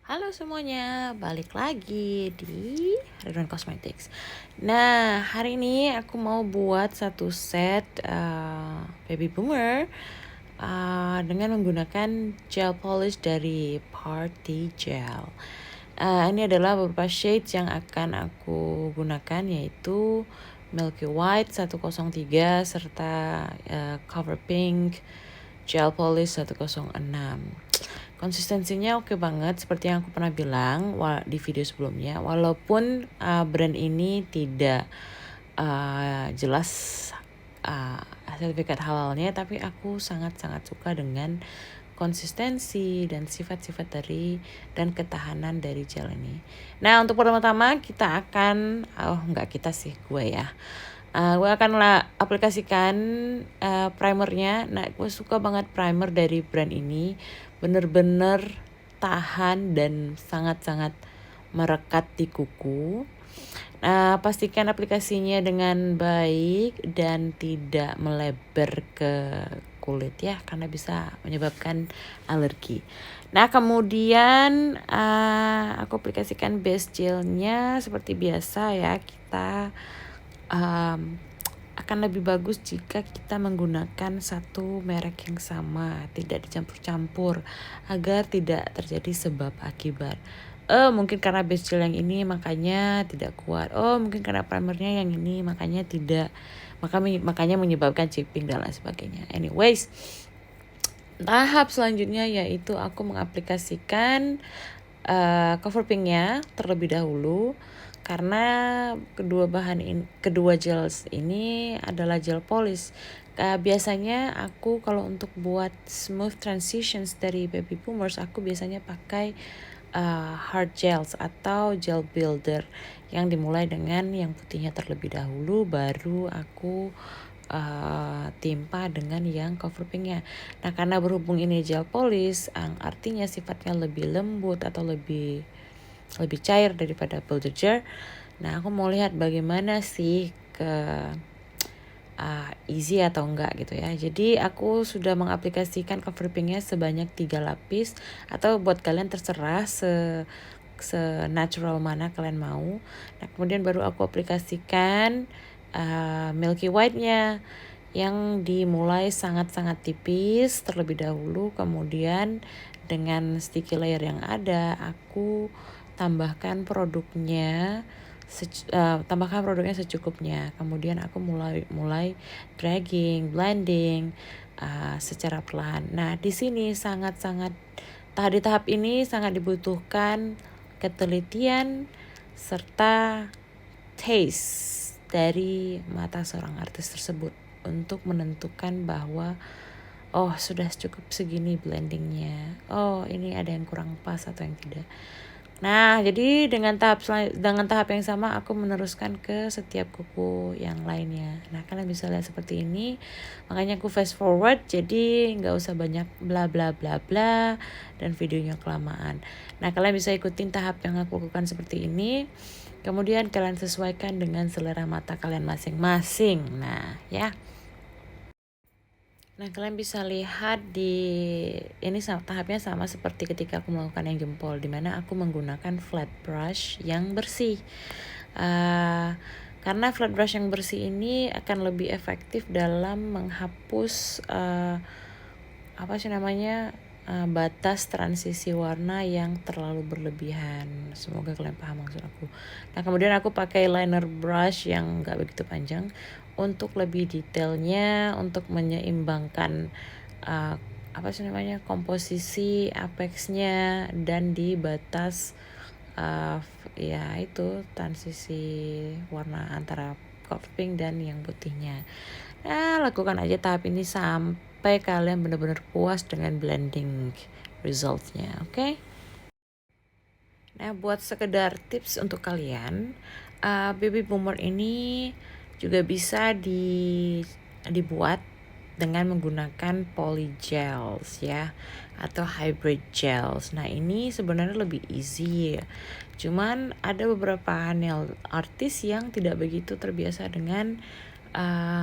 Halo semuanya, balik lagi di Ridwan Cosmetics. Nah, hari ini aku mau buat satu set baby boomer dengan menggunakan gel polish dari Party Gel. Ini adalah beberapa shades yang akan aku gunakan, yaitu Milky White 103 serta Cover Pink Gel Polish 106. Konsistensinya oke banget seperti yang aku pernah bilang di video sebelumnya. Walaupun brand ini tidak jelas sertifikat halalnya, tapi aku sangat-sangat suka dengan konsistensi dan sifat-sifat dari dan ketahanan dari gel ini. Nah, untuk pertama-tama kita akan gue ya. Gue akan aplikasikan primernya. Nah, gue suka banget primer dari brand ini. Bener-bener tahan dan sangat-sangat merekat di kuku. Pastikan aplikasinya dengan baik dan tidak melebar ke kulit ya, karena bisa menyebabkan alergi. Nah, kemudian aku aplikasikan base gelnya seperti biasa ya. Kita akan lebih bagus jika kita menggunakan satu merek yang sama, tidak dicampur-campur agar tidak terjadi sebab akibat. Mungkin karena base gel yang ini makanya tidak kuat. Mungkin karena primernya yang ini makanya tidak, makanya menyebabkan chipping dan lain sebagainya. Anyways, tahap selanjutnya yaitu aku mengaplikasikan cover pinknya terlebih dahulu, karena kedua gels ini adalah gel polish. Biasanya aku kalau untuk buat smooth transitions dari baby boomers, aku biasanya pakai hard gels atau gel builder yang dimulai dengan yang putihnya terlebih dahulu, baru aku timpa dengan yang cover pinknya. Nah, karena berhubung ini gel polish, artinya sifatnya lebih lembut atau lebih cair daripada builder gel. Nah, aku mau lihat bagaimana sih easy atau enggak gitu ya. Jadi aku sudah mengaplikasikan cover pinknya sebanyak 3 lapis, atau buat kalian terserah se-natural mana kalian mau. Nah, kemudian baru aku aplikasikan Milky White-nya yang dimulai sangat-sangat tipis terlebih dahulu. Kemudian dengan sticky layer yang ada, aku tambahkan produknya secukupnya. Kemudian aku mulai dragging, blending secara perlahan. Nah, di sini di tahap ini sangat dibutuhkan ketelitian serta taste dari mata seorang artis tersebut untuk menentukan bahwa sudah cukup segini blendingnya, ini ada yang kurang pas atau yang tidak. Nah, jadi dengan tahap yang sama aku meneruskan ke setiap kuku yang lainnya. Nah, kalian bisa lihat seperti ini. Makanya aku fast forward, jadi nggak usah banyak bla bla bla bla dan videonya kelamaan. Nah, kalian bisa ikutin tahap yang aku lakukan seperti ini. Kemudian kalian sesuaikan dengan selera mata kalian masing-masing. Nah, ya. Nah, kalian bisa lihat ini tahapnya sama seperti ketika aku melakukan yang jempol, dimana aku menggunakan flat brush yang bersih. Karena flat brush yang bersih ini akan lebih efektif dalam menghapus batas transisi warna yang terlalu berlebihan. Semoga kalian paham maksud aku. Nah, kemudian aku pakai liner brush yang gak begitu panjang untuk lebih detailnya, untuk menyeimbangkan komposisi apexnya dan di batas transisi warna antara cover pink dan yang putihnya. Nah, lakukan aja tahap ini sampai kalian benar-benar puas dengan blending resultnya, oke? Nah, buat sekedar tips untuk kalian, baby boomer ini juga bisa dibuat dengan menggunakan polygels ya, atau hybrid gels. Nah, ini sebenarnya lebih easy ya. Cuman ada beberapa nail artist yang tidak begitu terbiasa dengan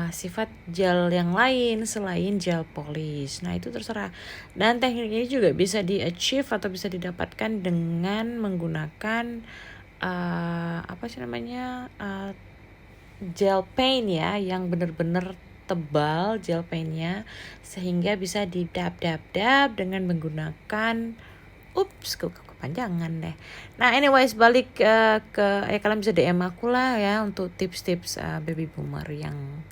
sifat gel yang lain selain gel polish. Nah, itu terserah. Dan teknik ini juga bisa di-achieve atau bisa didapatkan dengan menggunakan apa sih namanya? Gel paint ya, yang benar-benar tebal gel paintnya, sehingga bisa didab-dab-dab dengan menggunakan kepanjangan deh. Nah, anyways, balik ke kalian bisa DM aku lah ya untuk tips-tips baby boomer yang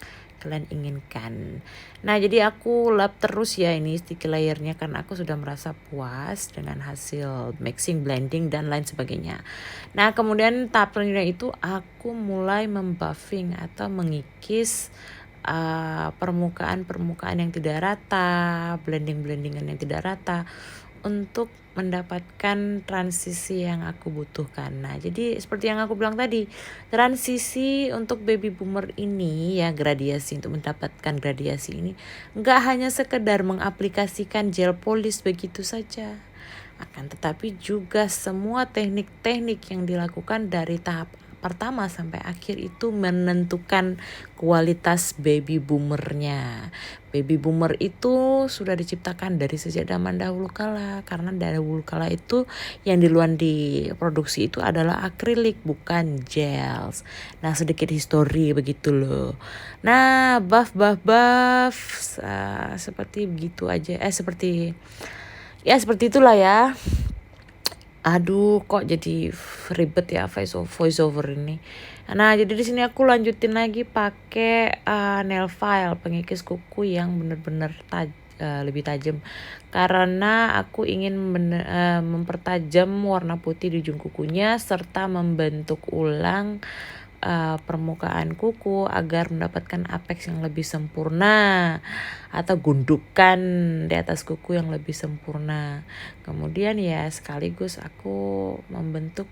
kalian inginkan. Nah, jadi aku lap terus ya ini sticky layernya karena aku sudah merasa puas dengan hasil mixing, blending dan lain sebagainya. Nah, kemudian tahap selanjutnya itu aku mulai membuffing atau mengikis permukaan-permukaan yang tidak rata, blending-blendingan yang tidak rata untuk mendapatkan transisi yang aku butuhkan. Nah, jadi seperti yang aku bilang tadi, transisi untuk baby boomer ini ya, gradiasi untuk mendapatkan gradiasi ini nggak hanya sekedar mengaplikasikan gel polish begitu saja, akan tetapi juga semua teknik-teknik yang dilakukan dari tahap pertama sampai akhir itu menentukan kualitas baby boomernya. Baby boomer itu sudah diciptakan dari sejak zaman dahulu kala, karena dahulu kala itu yang duluan diproduksi itu adalah akrilik bukan gels. Nah, sedikit histori begitu loh. Nah, buff seperti begitu aja. Seperti itulah ya. Aduh, kok jadi ribet ya voice over ini. Nah, jadi di sini aku lanjutin lagi pakai nail file pengikis kuku yang benar-benar lebih tajam, karena aku ingin mempertajam warna putih di ujung kukunya serta membentuk ulang permukaan kuku agar mendapatkan apex yang lebih sempurna atau gundukan di atas kuku yang lebih sempurna. Kemudian ya sekaligus aku membentuk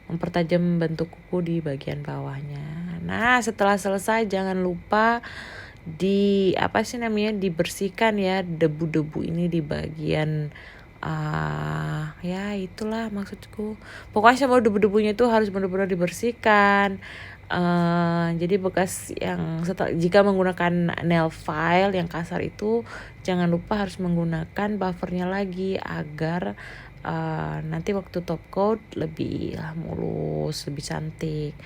mempertajam bentuk kuku di bagian bawahnya. Nah, setelah selesai jangan lupa dibersihkan ya debu-debu ini di bagian ya itulah maksudku. Pokoknya semua debu-debunya itu harus benar-benar dibersihkan. Jadi bekas yang jika menggunakan nail file yang kasar itu jangan lupa harus menggunakan buffernya lagi agar nanti waktu top coat lebih mulus, lebih cantik.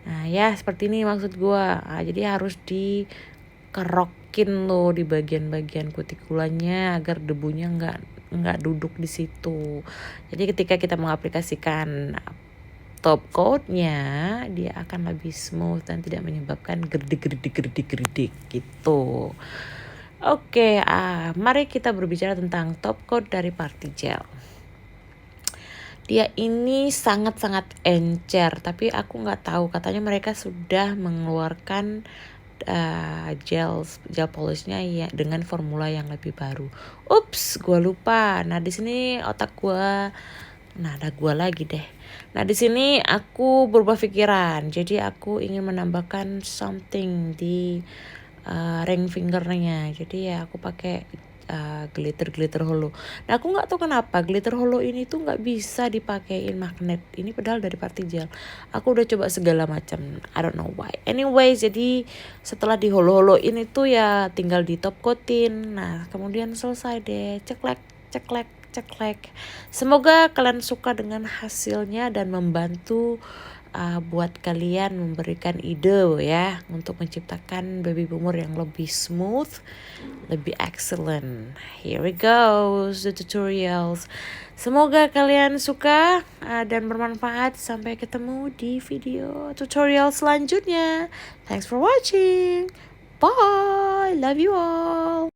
Nah, ya seperti ini maksud gua. Jadi harus dikerokin loh di bagian-bagian kutikulanya agar debunya nggak duduk di situ. Jadi ketika kita mengaplikasikan top coatnya, dia akan lebih smooth dan tidak menyebabkan gerdik gitu. Oke, mari kita berbicara tentang top coat dari Party Gel. Dia ini sangat-sangat encer, tapi aku nggak tahu, katanya mereka sudah mengeluarkan gel polishnya ya dengan formula yang lebih baru. Gue lupa. Nah, di sini ada gua lagi deh. Nah, di sini aku berubah pikiran. Jadi aku ingin menambahkan something di ring fingernya. Jadi ya aku pakai glitter hollow. Nah, aku nggak tahu kenapa glitter hollow ini tuh nggak bisa dipakein magnet. Ini padahal dari Party Gel. Aku udah coba segala macam. I don't know why. Anyway, jadi setelah di hollow ini tuh ya tinggal di top coatin. Nah, kemudian selesai deh. Ceklek. Semoga kalian suka dengan hasilnya dan membantu buat kalian memberikan ide ya untuk menciptakan baby boomer yang lebih smooth, lebih excellent. Here we go, the tutorials. Semoga kalian suka dan bermanfaat. Sampai ketemu di video tutorial selanjutnya. Thanks for watching. Bye. Love you all.